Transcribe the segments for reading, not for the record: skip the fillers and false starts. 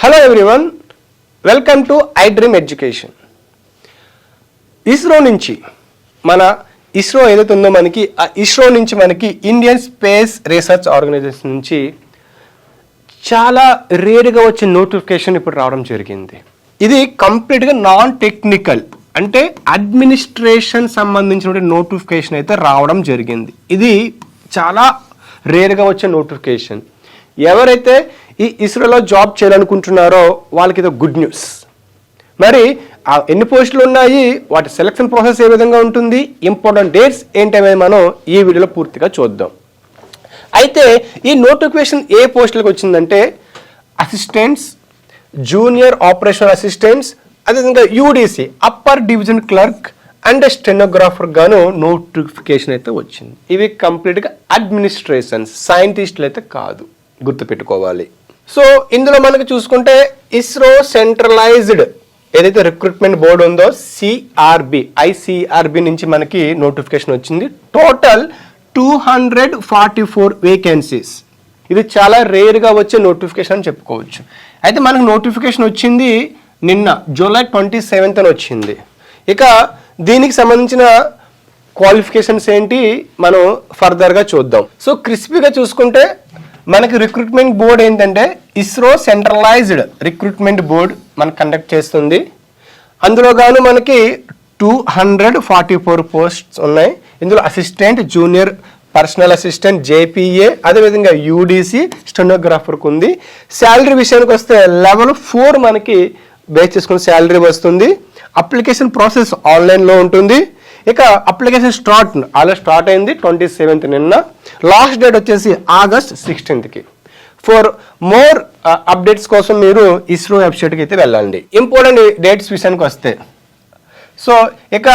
Hello everyone, welcome to iDream education. ISRO నుంచి ఇస్రో ఏదైతే ఉందో ఇస్రో నుంచి మనకి ఇండియన్ స్పేస్ రీసెర్చ్ ఆర్గనైజేషన్ నుంచి చాలా రేరుగా వచ్చే నోటిఫికేషన్ ఇప్పుడు రావడం జరిగింది. ఇది కంప్లీట్గా నాన్ టెక్నికల్ అంటే అడ్మినిస్ట్రేషన్ సంబంధించిన నోటిఫికేషన్ అయితే రావడం జరిగింది. ఇది చాలా రేరుగా వచ్చే నోటిఫికేషన్. ఎవరైతే ఈ ఇస్రోలో జాబ్ చేయాలనుకుంటున్నారో వాళ్ళకి ఇది గుడ్ న్యూస్. మరి ఎన్ని పోస్టులు ఉన్నాయి, వాటి సెలక్షన్ ప్రాసెస్ ఏ విధంగా ఉంటుంది, ఇంపార్టెంట్ డేట్స్ ఏంటనేది మనం ఈ వీడియోలో పూర్తిగా చూద్దాం. అయితే ఈ నోటిఫికేషన్ ఏ పోస్టులకు వచ్చిందంటే అసిస్టెంట్స్, జూనియర్ ఆపరేషనల్ అసిస్టెంట్స్, అదేవిధంగా UDC upper division clerk and stenographer గాను నోటిఫికేషన్ అయితే వచ్చింది. ఇవి కంప్లీట్గా అడ్మినిస్ట్రేషన్స్, సైంటిస్టులు అయితే కాదు, గుర్తుపెట్టుకోవాలి. సో ఇందులో మనకు చూసుకుంటే ఇస్రో సెంట్రలైజ్డ్ ఏదైతే రిక్రూట్మెంట్ బోర్డు ఉందో ఐసిఆర్బి నుంచి మనకి నోటిఫికేషన్ వచ్చింది. Total 244 vacancies. ఇది చాలా రేర్గా వచ్చే నోటిఫికేషన్ అని చెప్పుకోవచ్చు. అయితే మనకు నోటిఫికేషన్ వచ్చింది నిన్న జూలై 27th వచ్చింది. ఇక దీనికి సంబంధించిన క్వాలిఫికేషన్స్ ఏంటి మనం ఫర్దర్గా చూద్దాం. సో క్రిస్పీగా చూసుకుంటే మనకి రిక్రూట్మెంట్ బోర్డ్ ఏంటంటే ఇస్రో సెంట్రలైజ్డ్ రిక్రూట్మెంట్ బోర్డ్ మనకు కండక్ట్ చేస్తుంది. అందులో గాను మనకి 244 పోస్ట్స్ ఉన్నాయి. ఇందులో assistant, junior personal assistant, JPA, అదేవిధంగా యూడిసి, స్టెనోగ్రాఫర్కి ఉంది. శాలరీ విషయానికి వస్తే లెవెల్ 4 మనకి బేస్ చేసుకుని శాలరీ వస్తుంది. అప్లికేషన్ ప్రాసెస్ ఆన్లైన్లో ఉంటుంది. ఇక అప్లికేషన్ స్టార్ట్ అయింది 27th నిన్న. లాస్ట్ డేట్ వచ్చేసి August 16th. For more updates కోసం మీరు ఇస్రో వెబ్సైట్కి అయితే వెళ్ళండి. ఇంపార్టెంట్ డేట్స్ విషయానికి వస్తే సో ఇక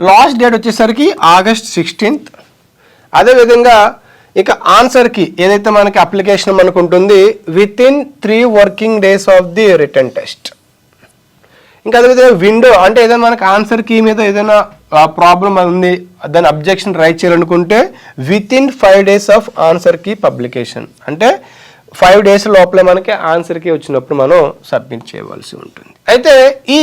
లాస్ట్ డేట్ వచ్చేసరికి August 16th. అదేవిధంగా ఇక ఆన్సర్కి ఏదైతే మనకి అప్లికేషన్ మనకు ఉంటుంది within 3 working days of the written test. ఇంకా అదేవిధంగా విండో అంటే ఏదైనా మనకి ఆన్సర్ కీ మీద ఏదైనా ప్రాబ్లం ఉంది, దాని అబ్జెక్షన్ రైట్ చేయాలనుకుంటే within 5 days of answer key publication, అంటే 5 days లోపల మనకి ఆన్సర్ కీ వచ్చినప్పుడు మనం సబ్మిట్ చేయవలసి ఉంటుంది. అయితే ఈ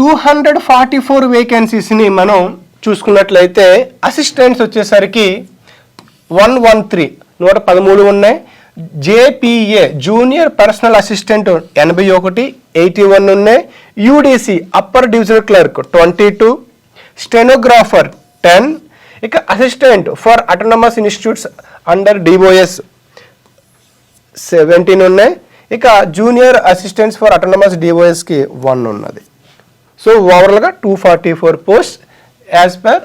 244 వేకెన్సీస్ని మనం చూసుకున్నట్లయితే అసిస్టెంట్స్ వచ్చేసరికి 113 ఉన్నాయి. జేపీఏ జూనియర్ పర్సనల్ అసిస్టెంట్ 81, 81 ఉన్నాయి. UDC upper divisional clerk 22, stenographer 10, ఇక assistant for autonomous institutes under DOS 17 ఉన్నాయి. ఇక జూనియర్ అసిస్టెంట్స్ ఫర్ అటానమస్ డిఓఎస్కి 1 ఉన్నది. సో ఓవరాల్గా 244 post as per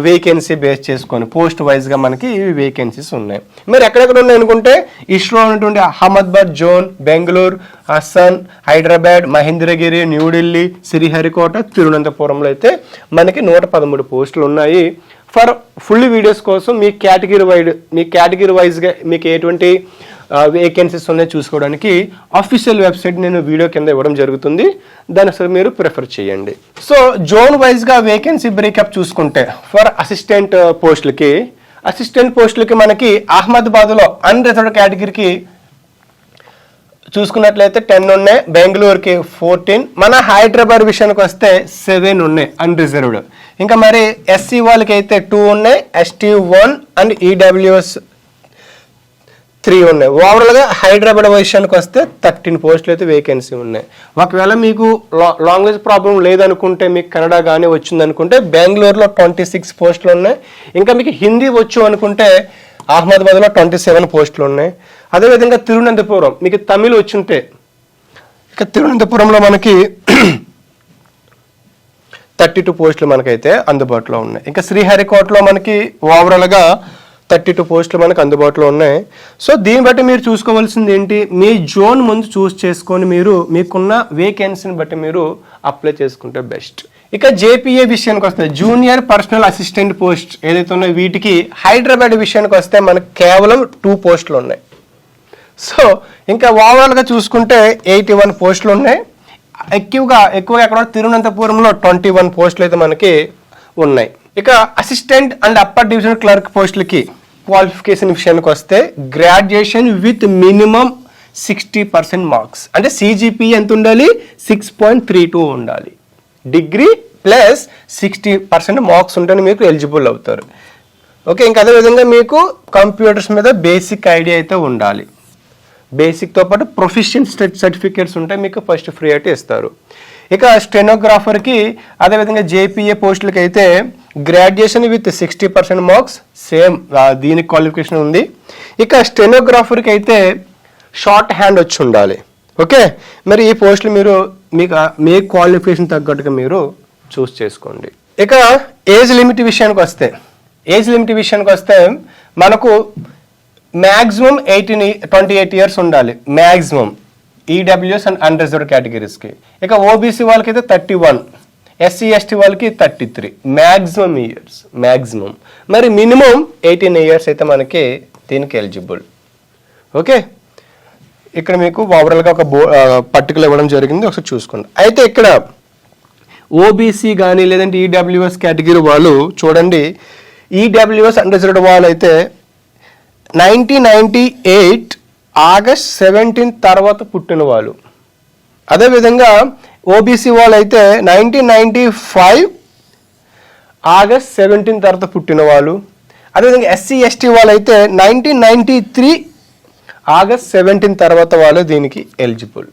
vacancy base చేసుకొని పోస్ట్ వైజ్గా మనకి ఇవి వేకెన్సీస్ ఉన్నాయి. మరి ఎక్కడెక్కడ ఉన్నాయి అనుకుంటే ఇస్రో ఉన్నటువంటి అహ్మదాబాద్ జోన్, బెంగళూరు, అస్సాం, హైదరాబాద్, మహేంద్రగిరి, న్యూఢిల్లీ, శ్రీహరికోట, తిరువనంతపురంలో అయితే మనకి 113 పోస్టులు ఉన్నాయి. ఫర్ ఫుల్ వీడియోస్ కోసం మీ కేటగిరీ వైజ్గా మీకు ఎటువంటి వేకెన్సీస్ ఉన్నాయో చూసుకోవడానికి అఫీషియల్ వెబ్సైట్ నేను వీడియో కింద ఇవ్వడం జరుగుతుంది. దాన్ని అసలు మీరు ప్రిఫర్ చేయండి. సో జోన్ వైజ్గా వేకెన్సీ బ్రేకప్ చూసుకుంటే ఫర్ అసిస్టెంట్ పోస్టులకి మనకి అహ్మదాబాద్లో అన్రిజర్వ్డ్ కేటగిరీకి చూసుకున్నట్లయితే 10 ఉన్నాయి. బెంగళూరుకి 14. మన హైదరాబాద్ విషయానికి వస్తే 7 ఉన్నాయి అన్రిజర్వ్డ్. ఇంకా మరి ఎస్సీ వాళ్ళకి అయితే 2 ఉన్నాయి, ఎస్టీ 1 అండ్ ఈడబ్ల్యూఎస్ 3 ఉన్నాయి. ఓవరాల్గా హైదరాబాద్ విషయానికి వస్తే 13 పోస్టులు అయితే వేకెన్సీ ఉన్నాయి. ఒకవేళ మీకు లాంగ్వేజ్ ప్రాబ్లం లేదనుకుంటే, మీకు కన్నడ కానీ వచ్చిందనుకుంటే బెంగళూరులో 26 పోస్టులు ఉన్నాయి. ఇంకా మీకు హిందీ వచ్చు అనుకుంటే అహ్మదాబాద్లో 27 పోస్టులు ఉన్నాయి. అదేవిధంగా తిరువనంతపురం మీకు తమిళ్ వచ్చుంటే ఇక తిరువనంతపురంలో మనకి 32 పోస్టులు మనకైతే అందుబాటులో ఉన్నాయి. ఇంకా శ్రీహరికోటలో మనకి ఓవరాల్గా 32 పోస్టులు మనకు అందుబాటులో ఉన్నాయి. సో దీన్ని బట్టి మీరు చూసుకోవాల్సింది ఏంటి, మీ జోన్ ముందు చూస్ చేసుకొని మీరు మీకున్న వేకెన్సీని బట్టి మీరు అప్లై చేసుకుంటే బెస్ట్. ఇక జేపీఏ విషయానికి వస్తే జూనియర్ పర్సనల్ అసిస్టెంట్ పోస్ట్ ఏదైతే ఉన్నాయో వీటికి హైదరాబాద్ విషయానికి వస్తే మనకు కేవలం 2 పోస్టులు ఉన్నాయి. సో ఇంకా ఓవరాల్గా చూసుకుంటే 81 పోస్టులు ఉన్నాయి. ఎక్కువగా ఎక్కడ తిరువనంతపురంలో 21 పోస్టులు అయితే మనకి ఉన్నాయి. ఇక assistant and upper divisional clerk పోస్టులకి క్వాలిఫికేషన్ విషయానికి వస్తే గ్రాడ్యుయేషన్ విత్ మినిమం 60% మార్క్స్. అంటే CGPA ఎంత ఉండాలి? 6.32 ఉండాలి. డిగ్రీ ప్లస్ 60% మార్క్స్ ఉంటేనే మీకు ఎలిజిబుల్ అవుతారు. ఓకే, ఇంకా అదేవిధంగా మీకు కంప్యూటర్స్ మీద బేసిక్ ఐడియా అయితే ఉండాలి. బేసిక్తో పాటు ప్రొఫిషియెంట్ సర్టిఫికేట్స్ ఉంటే మీకు ఫస్ట్ ఫ్రీ అయితే ఇస్తారు. ఇక స్టెనోగ్రాఫర్కి అదేవిధంగా JPA పోస్టులకి అయితే గ్రాడ్యుయేషన్ విత్ 60% మార్క్స్ సేమ్ దీనికి క్వాలిఫికేషన్ ఉంది. ఇక స్టెనోగ్రాఫర్కి అయితే షార్ట్ హ్యాండ్ వచ్చి ఉండాలి. ఓకే, మరి ఈ పోస్టులు మీరు మీ క్వాలిఫికేషన్ తగ్గట్టుగా మీరు చూస్ చేసుకోండి. ఇక ఏజ్ లిమిట్ విషయానికి వస్తే మనకు మ్యాక్సిమం 28 ఇయర్స్ ఉండాలి మ్యాక్సిమం ఈడబ్ల్యూఎస్ అండ్ అన్రిజర్వ్డ్ కేటగిరీస్కి. ఇక OBC వాళ్ళకైతే 31, SC ST వాళ్ళకి 33 మ్యాక్సిమం ఇయర్స్ మ్యాక్సిమం. మరి మినిమం 18 ఇయర్స్ అయితే మనకి దీనికి ఎలిజిబుల్. ఓకే, ఇక్కడ మీకు ఓవరాల్గా ఒక పర్టికులర్ ఇవ్వడం జరిగింది, ఒకసారి చూసుకోండి. అయితే ఇక్కడ OBC కానీ లేదంటే EWS కేటగిరీ వాళ్ళు చూడండి, EWS అన్రిజర్వ్డ్ వాళ్ళు అయితే 1998 ఆగస్ట్ 17 తర్వాత పుట్టిన వాళ్ళు. అదేవిధంగా OBC వాళ్ళు అయితే 1995 ఆగస్ట్ 17 తర్వాత పుట్టిన వాళ్ళు. అదేవిధంగా SC ST వాళ్ళు అయితే 1993 ఆగస్ట్ 17 తర్వాత వాళ్ళు దీనికి ఎలిజిబుల్.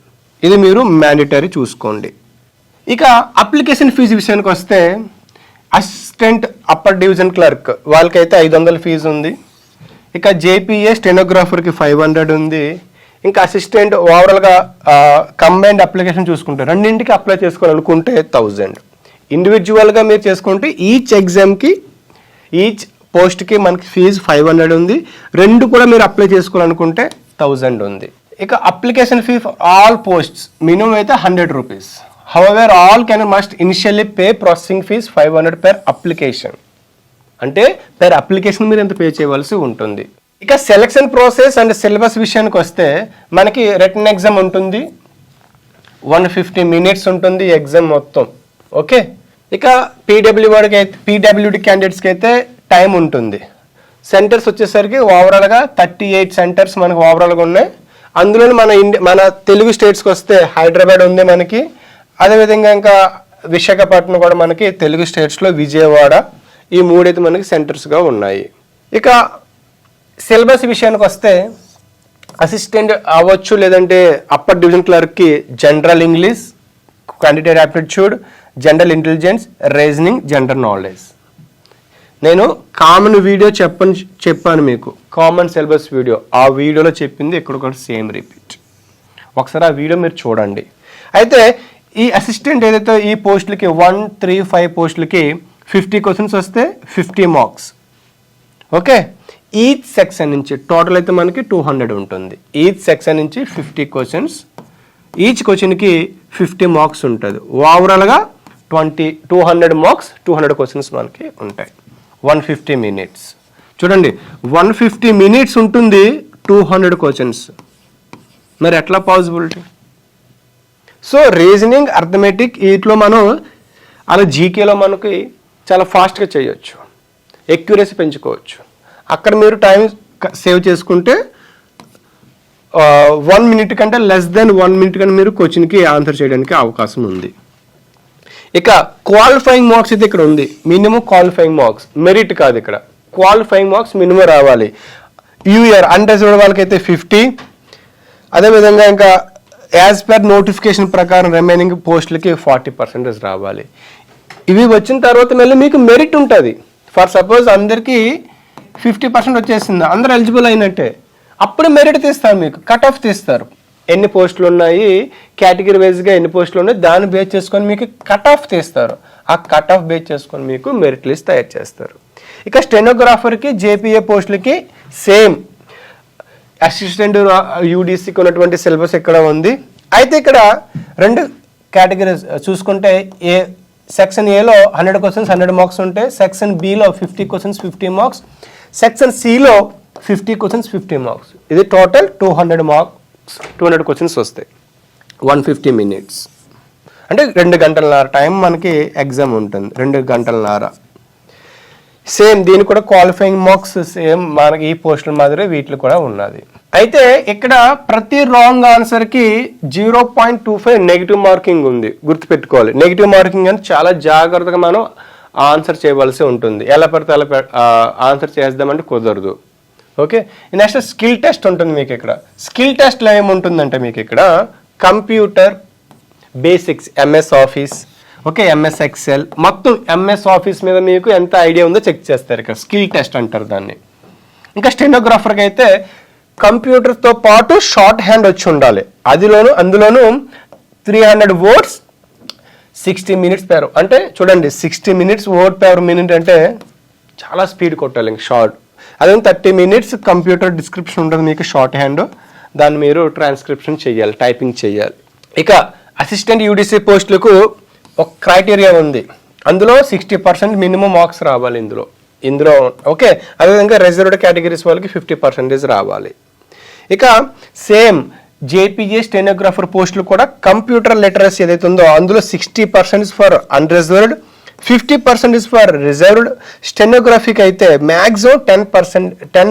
ఇది మీరు మ్యాండేటరీ చూసుకోండి. ఇక అప్లికేషన్ ఫీజు విషయానికి వస్తే అసిస్టెంట్ అప్పర్ డివిజన్ క్లర్క్ వాళ్ళకైతే 500 ఫీజు ఉంది. ఇక JPA స్టెనోగ్రాఫర్కి 500 ఉంది. ఇంకా అసిస్టెంట్ ఓవరాల్గా కంబైన్డ్ అప్లికేషన్ చూసుకుంటే రెండింటికి అప్లై చేసుకోవాలనుకుంటే 1000. ఇండివిజువల్గా మీరు చేసుకుంటే ఈచ్ పోస్ట్కి మనకి ఫీజు 500 ఉంది. రెండు కూడా మీరు అప్లై చేసుకోవాలనుకుంటే 1000 ఉంది. ఇక application fee for all posts minimum అయితే 100 rupees. However all must initially pay processing fees 500 per application. అంటే per అప్లికేషన్ మీరు ఎంత పే చేయవలసి ఉంటుంది. ఇక సెలక్షన్ ప్రాసెస్ అండ్ సిలబస్ విషయానికి వస్తే మనకి రిటన్ ఎగ్జామ్ ఉంటుంది, 150 minutes ఉంటుంది ఎగ్జామ్ మొత్తం. ఓకే, ఇక PWD క్యాండిడేట్స్కి అయితే టైం ఉంటుంది. సెంటర్స్ వచ్చేసరికి ఓవరాల్గా 38 సెంటర్స్ మనకు ఓవరాల్గా ఉన్నాయి. అందులో మన తెలుగు స్టేట్స్కి వస్తే హైదరాబాద్ ఉంది మనకి, అదేవిధంగా ఇంకా విశాఖపట్నం కూడా మనకి తెలుగు స్టేట్స్లో విజయవాడ, ఈ మూడైతే మనకి సెంటర్స్గా ఉన్నాయి. ఇక సిలబస్ విషయానికి వస్తే అసిస్టెంట్ అవ్వచ్చు లేదంటే అప్పర్ డివిజన్ క్లర్క్కి general English, quantitative aptitude, general intelligence, reasoning, general knowledge. నేను కామన్ వీడియో చెప్పాను మీకు, కామన్ సిలబస్ వీడియో. ఆ వీడియోలో చెప్పింది ఇక్కడ కూడా సేమ్ రిపీట్. ఒకసారి ఆ వీడియో మీరు చూడండి. అయితే ఈ అసిస్టెంట్ ఏదైతే ఈ పోస్టులకి 1, 3, 5 పోస్టులకి 50 క్వశ్చన్స్ వస్తే 50 మార్క్స్. ఓకే, ఈచ్ సెక్షన్ నుంచి టోటల్ అయితే మనకి 200 ఉంటుంది. ఈచ్ సెక్షన్ నుంచి 50 క్వశ్చన్స్, ఈచ్ క్వశ్చన్కి 50 మార్క్స్ ఉంటుంది. ఓవరాల్గా 200 మార్క్స్, 200 క్వశ్చన్స్ మనకి ఉంటాయి. 150 minutes. చూడండి, 150 minutes ఉంటుంది, 200 క్వశ్చన్స్. మరి ఎట్లా పాసిబిలిటీ? సో రీజనింగ్, అర్థమెటిక్ వీటిలో మనం అలా జీకేలో మనకి చాలా ఫాస్ట్గా చేయొచ్చు, ఎక్యురసీ పెంచుకోవచ్చు. అక్కడ మీరు టైం సేవ్ చేసుకుంటే 1 minute కంటే లెస్ దెన్ 1 minute కంటే మీరు క్వశ్చన్కి ఆన్సర్ చేయడానికి అవకాశం ఉంది. ఇక క్వాలిఫైయింగ్ మార్క్స్ అయితే ఇక్కడ ఉంది. మినిమం క్వాలిఫైయింగ్ మార్క్స్, మెరిట్ కాదు, ఇక్కడ క్వాలిఫైయింగ్ మార్క్స్ మినిమం రావాలి. యూఆర్ అన్రిజర్వ్డ్ వాళ్ళకైతే 50. అదేవిధంగా ఇంకా యాజ్ పర్ నోటిఫికేషన్ ప్రకారం రిమైనింగ్ పోస్టులకి 40% రావాలి. ఇవి వచ్చిన తర్వాత మళ్ళీ మీకు మెరిట్ ఉంటుంది. ఫర్ సపోజ్ అందరికీ 50% వచ్చేసింది, అందరూ ఎలిజిబుల్ అయినట్టే, అప్పుడు మెరిట్ తీస్తారు, మీకు కట్ ఆఫ్ తీస్తారు. ఎన్ని పోస్టులు ఉన్నాయి, కేటగిరీ వైజ్గా ఎన్ని పోస్టులు ఉన్నాయి, దాన్ని బేస్ చేసుకొని మీకు కట్ ఆఫ్ తీస్తారు. ఆ కట్ ఆఫ్ బేస్ చేసుకొని మీకు మెరిట్ లిస్ట్ తయారు చేస్తారు. ఇక స్టెనోగ్రాఫర్కి JPA పోస్టులకి సేమ్ అసిస్టెంట్ UDCకి ఉన్నటువంటి సిలబస్ ఇక్కడ ఉంది. అయితే ఇక్కడ 2 కేటగిరీస్ చూసుకుంటే, సెక్షన్ ఏలో 100 క్వశ్చన్స్ 100 మార్క్స్ ఉంటాయి, సెక్షన్ బిలో 50 క్వశ్చన్స్ 50 మార్క్స్, సెక్షన్ సిలో 50 క్వశ్చన్స్ 50 మార్క్స్. ఇది టోటల్ 200 మార్క్స్, 200 క్వశ్చన్స్ వస్తాయి. 150 minutes అంటే 2 గంటలన్నర టైం మనకి ఎగ్జామ్ ఉంటుంది, 2 గంటలన్నర. సేమ్ దీని కూడా క్వాలిఫైయింగ్ మార్క్స్ సేమ్ మనకి ఈ పోస్టుల మాదిరి వీటిలో కూడా ఉన్నది. అయితే ఇక్కడ ప్రతి రాంగ్ ఆన్సర్కి 0.25 నెగిటివ్ మార్కింగ్ ఉంది, గుర్తుపెట్టుకోవాలి. నెగిటివ్ మార్కింగ్ అని చాలా జాగ్రత్తగా మనం ఆన్సర్ చేయవలసి ఉంటుంది. ఎలా పడితే అలా ఆన్సర్ చేద్దామంటే కుదరదు. ఓకే, నెక్స్ట్ స్కిల్ టెస్ట్ ఉంటుంది మీకు ఇక్కడ. స్కిల్ టెస్ట్లో ఏముంటుందంటే మీకు ఇక్కడ computer basics, MS office, okay, MS Excel, మొత్తం ఎంఎస్ ఆఫీస్ మీద మీకు ఎంత ఐడియా ఉందో చెక్ చేస్తారు. ఇక్కడ స్కిల్ టెస్ట్ అంటారు దాన్ని. ఇంకా స్టెనోగ్రాఫర్కి అయితే కంప్యూటర్తో పాటు షార్ట్ హ్యాండ్ వచ్చి ఉండాలి. అందులోనూ 300 words 60 minutes per, అంటే చూడండి 60 minutes word per minute అంటే చాలా స్పీడ్ కొట్టాలి. ఇంక షార్ట్ అదే 30 minutes కంప్యూటర్ డిస్క్రిప్షన్ ఉంటుంది మీకు షార్ట్ హ్యాండ్, దాన్ని మీరు ట్రాన్స్క్రిప్షన్ చేయాలి, టైపింగ్ చేయాలి. ఇక అసిస్టెంట్ యూడిసి పోస్టులకు ఒక క్రైటీరియా ఉంది. అందులో 60% మినిమం మార్క్స్ రావాలి ఇందులో ఓకే. అదేవిధంగా రిజర్వ్డ్ కేటగిరీస్ వాళ్ళకి 50% రావాలి. ఇక సేమ్ జేపీజే స్టెనోగ్రాఫర్ పోస్టులు కూడా కంప్యూటర్ లిటరసీ ఏదైతే ఉందో అందులో 60% ఫర్ అన్రిజర్వ్డ్, 50% ఫర్ రిజర్వ్డ్. స్టెనోగ్రఫీకి అయితే మ్యాక్సిమం 10%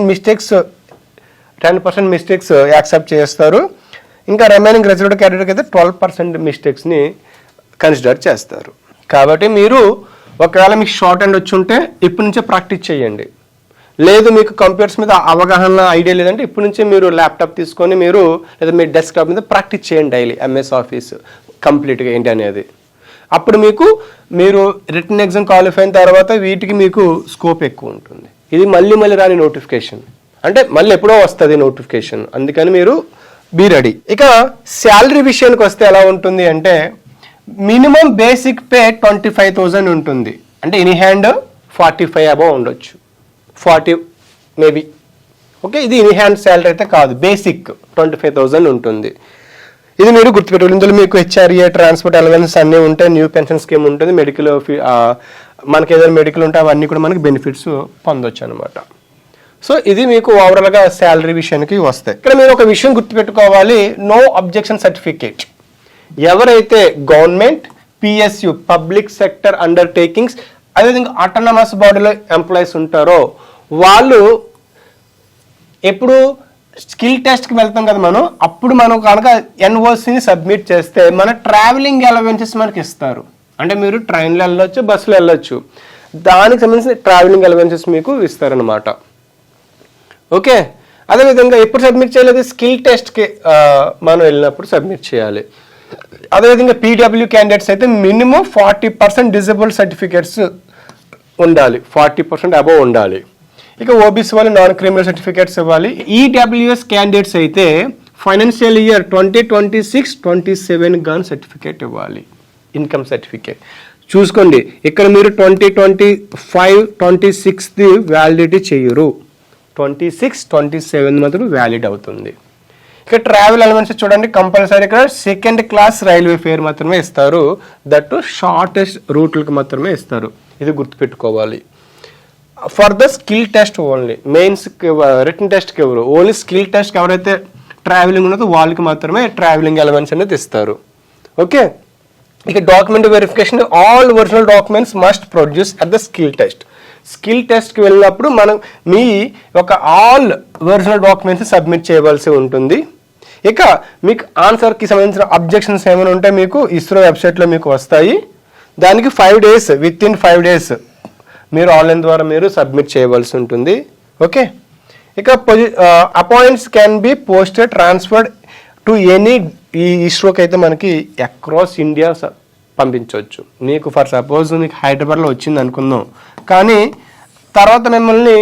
మిస్టేక్స్ యాక్సెప్ట్ చేస్తారు. ఇంకా రిమైనింగ్ రిజర్వ్డ్ కేటగిరీకి అయితే 12% మిస్టేక్స్ని కన్సిడర్ చేస్తారు. కాబట్టి మీరు ఒకవేళ మీకు షార్ట్ హ్యాండ్ వచ్చి ఉంటే ఇప్పటి నుంచే ప్రాక్టీస్ చేయండి. లేదు మీకు కంప్యూటర్స్ మీద అవగాహన ఐడియా లేదంటే ఇప్పటి నుంచే మీరు ల్యాప్టాప్ తీసుకొని మీరు లేదా మీ డెస్క్టాప్ మీద ప్రాక్టీస్ చేయండి డైలీ ఎంఎస్ ఆఫీస్ కంప్లీట్గా ఏంటి అనేది. అప్పుడు మీరు రిటన్ ఎగ్జామ్ క్వాలిఫై అయిన తర్వాత వీటికి మీకు స్కోప్ ఎక్కువ ఉంటుంది. ఇది మళ్ళీ రాని నోటిఫికేషన్, అంటే మళ్ళీ ఎప్పుడో వస్తుంది నోటిఫికేషన్, అందుకని మీరు బీ రెడీ. ఇక శాలరీ విషయానికి వస్తే ఎలా ఉంటుంది అంటే మినిమం బేసిక్ పే 25,000 ఉంటుంది. అంటే ఇన్ హ్యాండ్ 45 అబౌవ్ ఉండొచ్చు, 40 మేబీ. ఓకే, ఇది ఇన్ హ్యాండ్ శాలరీ అయితే కాదు, బేసిక్ 25,000 ఉంటుంది. ఇది మీరు గుర్తుపెట్టుకోవాలి. ఇందులో మీకు హెచ్ఆర్ఏ, ట్రాన్స్పోర్ట్ అలవెన్స్ అన్నీ ఉంటాయి, న్యూ పెన్షన్ స్కీమ్ ఉంటుంది, మెడికల్ మనకి ఏదైనా మెడికల్ ఉంటే అవన్నీ కూడా మనకి బెనిఫిట్స్ పొందొచ్చు అనమాట. సో ఇది మీకు ఓవరాల్గా శాలరీ విషయానికి వస్తాయి. ఇక్కడ మీరు ఒక విషయం గుర్తుపెట్టుకోవాలి, నో అబ్జెక్షన్ సర్టిఫికేట్. ఎవరైతే government, PSU public sector undertakings, అదేవిధంగా ఆటోనమస్ బాడీలో ఎంప్లాయీస్ ఉంటారో వాళ్ళు ఎప్పుడు స్కిల్ టెస్ట్కి వెళ్తాం కదా మనం, అప్పుడు మనం కనుక ఎన్ఓసిని సబ్మిట్ చేస్తే మన ట్రావెలింగ్ అలవెన్సెస్ మనకి ఇస్తారు. అంటే మీరు ట్రైన్లో వెళ్ళొచ్చు, బస్సులో వెళ్ళొచ్చు, దానికి సంబంధించిన ట్రావెలింగ్ అలవెన్సెస్ మీకు ఇస్తారనమాట. ఓకే, అదేవిధంగా ఎప్పుడు సబ్మిట్ చేయలేదు, స్కిల్ టెస్ట్కి మనం వెళ్ళినప్పుడు సబ్మిట్ చేయాలి. అదేవిధంగా పీడబ్ల్యూ క్యాండిడేట్స్ అయితే మినిమం 40% డిజబుల్ సర్టిఫికేట్స్ ఉండాలి, 40% అబోవ్ ఉండాలి. ఇక ఓబీసీ వాళ్ళు నాన్ క్రిమినల్ సర్టిఫికేట్స్ ఇవ్వాలి. ఈడబ్ల్యూఎస్ క్యాండిడేట్స్ అయితే ఫైనాన్షియల్ ఇయర్ 2026-27 గాన్ సర్టిఫికేట్ ఇవ్వాలి, ఇన్కమ్ సర్టిఫికేట్. చూసుకోండి ఇక్కడ మీరు 2025-26 వ్యాలిడిటీ చేయరు, 26-27 మాత్రం వ్యాలిడ్ అవుతుంది. ఇక ట్రావెల్ అలవెన్స్ చూడండి, కంపల్సరీ ఇక్కడ సెకండ్ క్లాస్ రైల్వే ఫేర్ మాత్రమే ఇస్తారు, దట్టు షార్టెస్ట్ రూట్లకు మాత్రమే ఇస్తారు, ఇది గుర్తుపెట్టుకోవాలి. For the skill test only, mains written టెస్ట్కి ఎవరు, ఓన్లీ స్కిల్ టెస్ట్కి ఎవరైతే ట్రావెలింగ్ ఉన్నదో వాళ్ళకి మాత్రమే ట్రావెలింగ్ అలవెన్స్ అనేది ఇస్తారు. ఓకే, ఇక document verification, all original documents must produce at the skill test. Skill టెస్ట్కి వెళ్ళినప్పుడు మనం మీ ఒక ఆల్ ఒరిజినల్ డాక్యుమెంట్స్ సబ్మిట్ చేయవలసి ఉంటుంది. ఇక మీకు ఆన్సర్కి సంబంధించిన అబ్జెక్షన్స్ ఏమైనా ఉంటే మీకు ఇస్రో వెబ్సైట్లో మీకు వస్తాయి, దానికి 5 days, విత్ ఇన్ 5 days మీరు ఆన్లైన్ ద్వారా మీరు సబ్మిట్ చేయవలసి ఉంటుంది. ఓకే, ఇక appoints can be posted transferred to any, ఈ ఇస్రోకి అయితే మనకి అక్రాస్ ఇండియా పంపించవచ్చు. మీకు ఫర్ సపోజ్ మీకు హైదరాబాద్లో వచ్చింది అనుకుందాం, కానీ తర్వాత మిమ్మల్ని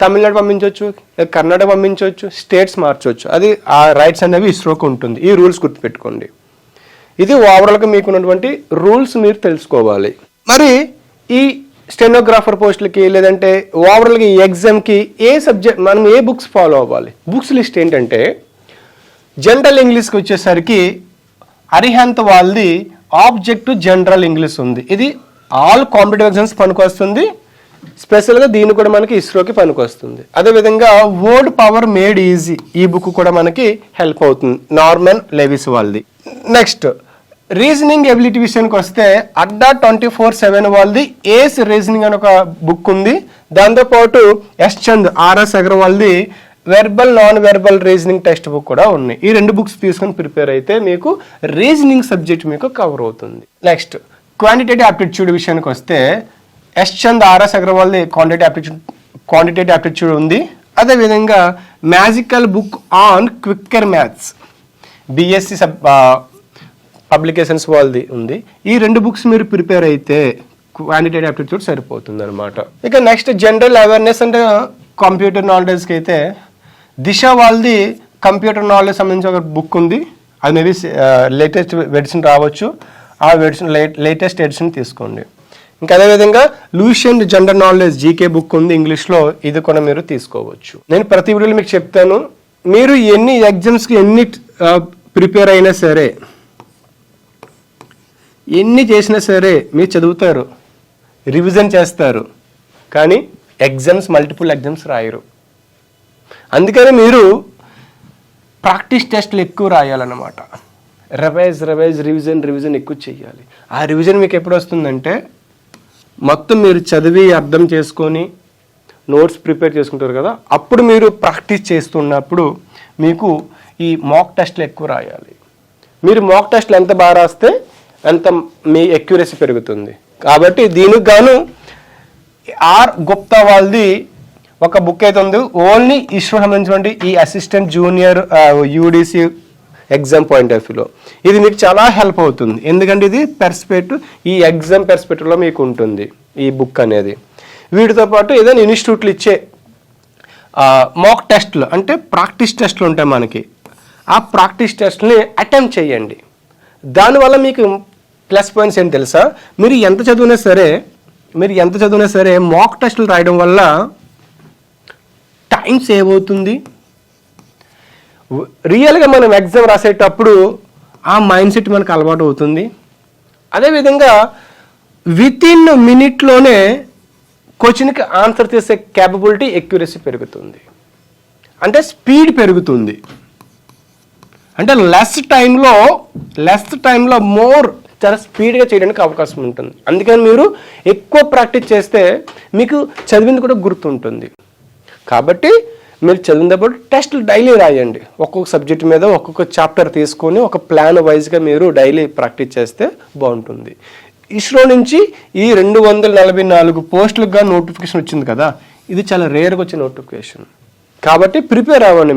తమిళనాడు పంపించవచ్చు, కర్ణాటక పంపించవచ్చు, స్టేట్స్ మార్చవచ్చు, అది ఆ రైట్స్ అనేవి ఇస్రోకి ఉంటుంది. ఈ రూల్స్ గుర్తుపెట్టుకోండి. ఇది ఓవరాల్గా మీకు ఉన్నటువంటి రూల్స్ మీరు తెలుసుకోవాలి. మరి ఈ స్టెనోగ్రాఫర్ పోస్టులకి లేదంటే ఓవరాల్గా ఈ ఎగ్జామ్కి ఏ సబ్జెక్ట్ మనం ఏ బుక్స్ ఫాలో అవ్వాలి, బుక్స్ లిస్ట్ ఏంటంటే జనరల్ ఇంగ్లీష్కి వచ్చేసరికి అరిహంత్ వాళ్ళది ఆబ్జెక్టివ్ జనరల్ ఇంగ్లీష్ ఉంది, ఇది ఆల్ కాంపిటేటివ్ ఎగ్జామ్స్ పనికొస్తుంది, స్పెషల్గా దీన్ని కూడా మనకి ఇస్రోకి పనికొస్తుంది. అదేవిధంగా వర్డ్ పవర్ మేడ్ ఈజీ, ఈ బుక్ కూడా మనకి హెల్ప్ అవుతుంది, నార్మన్ లెవిస్ వాళ్ళది. నెక్స్ట్ రీజనింగ్ ఎబిలిటీ విషయానికి వస్తే అడ్డా 24/7 వాళ్ళది ఏస్ రీజనింగ్ అని ఒక బుక్ ఉంది. దాంతోపాటు ఎస్ చంద్ ఆర్ఎస్ అగర్వాల్ది verbal non verbal reasoning text book కూడా ఉన్నాయి. ఈ 2 బుక్స్ తీసుకొని ప్రిపేర్ అయితే మీకు రీజనింగ్ సబ్జెక్ట్ మీకు కవర్ అవుతుంది. నెక్స్ట్ క్వాంటిటేటివ్ ఆప్టిట్యూడ్ విషయానికి వస్తే ఎస్ చంద్ ఆర్ఎస్ అగర్వాల్ది క్వాంటిటేటివ్ ఆప్టిట్యూడ్ ఉంది. అదేవిధంగా magical book on quicker maths BSC publications వాళ్ళది ఉంది. ఈ 2 బుక్స్ మీరు ప్రిపేర్ అయితే క్వాంటిటేటివ్ ఆప్టిట్యూడ్ సరిపోతుంది అనమాట. ఇక నెక్స్ట్ జనరల్ అవేర్నెస్ అంటే కంప్యూటర్ నాలెడ్జ్కి అయితే దిశ వాళ్ళది కంప్యూటర్ నాలెడ్జ్ సంబంధించి ఒక బుక్ ఉంది. అది మేబీ లేటెస్ట్ ఎడిషన్ రావచ్చు. ఆ ఎడిషన్ లేటెస్ట్ ఎడిషన్ తీసుకోండి. ఇంకా అదేవిధంగా లూషియన్ జనరల్ నాలెడ్జ్ జీకే బుక్ ఉంది ఇంగ్లీష్లో, ఇది కూడా మీరు తీసుకోవచ్చు. నేను ప్రతి వీడియోలో మీకు చెప్తాను, మీరు ఎన్ని ఎగ్జామ్స్కి ఎన్ని ప్రిపేర్ అయినా సరే, ఎన్ని చేసినా సరే మీరు చదువుతారు, రివిజన్ చేస్తారు, కానీ ఎగ్జామ్స్ మల్టిపుల్ ఎగ్జామ్స్ రాయరు. అందుకని మీరు ప్రాక్టీస్ టెస్ట్లు ఎక్కువ రాయాలన్నమాట. రివైజ్ రివిజన్ ఎక్కువ చేయాలి. ఆ రివిజన్ మీకు ఎప్పుడు వస్తుందంటే మొత్తం మీరు చదివి అర్థం చేసుకొని నోట్స్ ప్రిపేర్ చేసుకుంటారు కదా, అప్పుడు మీరు ప్రాక్టీస్ చేస్తున్నప్పుడు మీకు ఈ మాక్ టెస్ట్లు ఎక్కువ రాయాలి. మీరు మాక్ టెస్ట్లు ఎంత బాగా రాస్తే అంత మీ ఎక్యురసీ పెరుగుతుంది. కాబట్టి దీనికి గాను ఆర్ గుప్తా వాళ్ళది ఒక బుక్ అయితే ఉంది, ఓన్లీ ఇష్యూ సంబంధించినటువంటి ఈ assistant junior UDC exam point of వ్యూలో ఇది మీకు చాలా హెల్ప్ అవుతుంది. ఎందుకంటే ఇది పెర్స్పెక్టివ్, ఈ ఎగ్జామ్ పెర్స్పెక్టివ్లో మీకు ఉంటుంది ఈ బుక్ అనేది. వీటితో పాటు ఏదైనా ఇన్స్టిట్యూట్లు ఇచ్చే మాక్ టెస్ట్లు అంటే ప్రాక్టీస్ టెస్ట్లు ఉంటాయి మనకి, ఆ ప్రాక్టీస్ టెస్ట్ని అటెంప్ట్ చేయండి. దానివల్ల మీకు ప్లస్ పాయింట్స్ ఏంటి తెలుసా, మీరు ఎంత చదివినా సరే మాక్ టెస్టులు రాయడం వల్ల టైం సేవ్ అవుతుంది. రియల్గా మనం ఎగ్జామ్ రాసేటప్పుడు ఆ మైండ్ సెట్ మనకు అలవాటు అవుతుంది. అదేవిధంగా వితిన్ మినిట్లోనే క్వశ్చన్కి ఆన్సర్ చేసే క్యాపబిలిటీ, ఎక్యురసీ పెరుగుతుంది. అంటే స్పీడ్ పెరుగుతుంది. అంటే లెస్ టైంలో మోర్ చాలా స్పీడ్గా చేయడానికి అవకాశం ఉంటుంది. అందుకని మీరు ఎక్కువ ప్రాక్టీస్ చేస్తే మీకు చదివింది కూడా గుర్తుంటుంది. కాబట్టి మీరు చదివినప్పుడు టెస్టులు డైలీ రాయండి. ఒక్కొక్క సబ్జెక్ట్ మీద ఒక్కొక్క చాప్టర్ తీసుకొని ఒక ప్లాన్ వైజ్గా మీరు డైలీ ప్రాక్టీస్ చేస్తే బాగుంటుంది. ఇస్రో నుంచి ఈ 244 పోస్టులుగా నోటిఫికేషన్ వచ్చింది కదా, ఇది చాలా రేర్గా వచ్చే నోటిఫికేషన్. కాబట్టి ప్రిపేర్ అవ్వండి.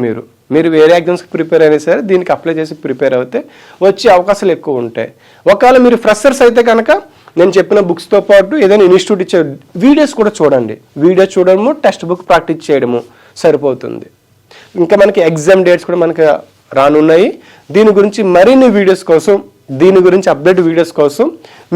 మీరు వేరే ఎగ్జామ్స్కి ప్రిపేర్ అయినా సరే దీనికి అప్లై చేసి ప్రిపేర్ అవుతే వచ్చే అవకాశాలు ఎక్కువ ఉంటాయి. ఒకవేళ మీరు ఫ్రెషర్స్ అయితే కనుక నేను చెప్పిన బుక్స్తో పాటు ఏదైనా ఇన్స్టిట్యూట్ ఇచ్చే వీడియోస్ కూడా చూడండి. వీడియోస్ చూడడము, టెక్స్ట్ బుక్ ప్రాక్టీస్ చేయడము సరిపోతుంది. ఇంకా మనకి ఎగ్జామ్ డేట్స్ కూడా మనకి రానున్నాయి. దీని గురించి మరిన్ని వీడియోస్ కోసం, దీని గురించి అప్డేట్ వీడియోస్ కోసం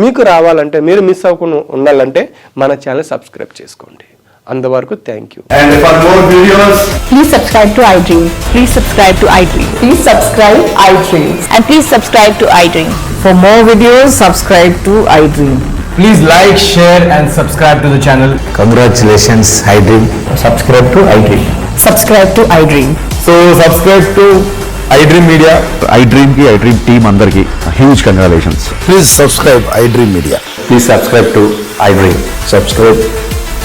మీకు రావాలంటే, మీరు మిస్ అవ్వకుండా ఉండాలంటే మన ఛానల్ సబ్స్క్రైబ్ చేసుకోండి. అంతవరకు thank you. And for more videos, please subscribe to iDream. Please subscribe to iDream. Please subscribe iDream. And please subscribe to iDream. For more videos, subscribe to iDream. please like, share and subscribe to the channel. Congratulations, iDream. Subscribe to iDream. Subscribe to iDream. So subscribe to iDream Media. iDream ki iDream team andarki huge congratulations. Please subscribe iDream Media. Please subscribe to iDream. Subscribe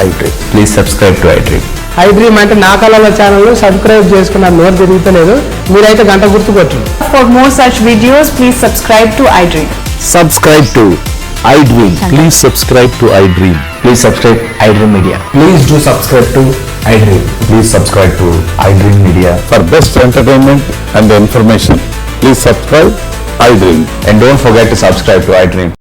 iDream. Please subscribe to iDream. iDream అంటే నా కళల channel subscribe చేసుకున్న note తిరుగుతలేదు, మీరైతే గంట గుర్తు కొట్టండి. For more such videos, please subscribe to iDream. Subscribe to iDream. Please subscribe to iDream. Please subscribe iDream Media. Please do subscribe to iDream. Please subscribe to iDream Media. For best entertainment and information, please subscribe iDream. And don't forget to subscribe to iDream.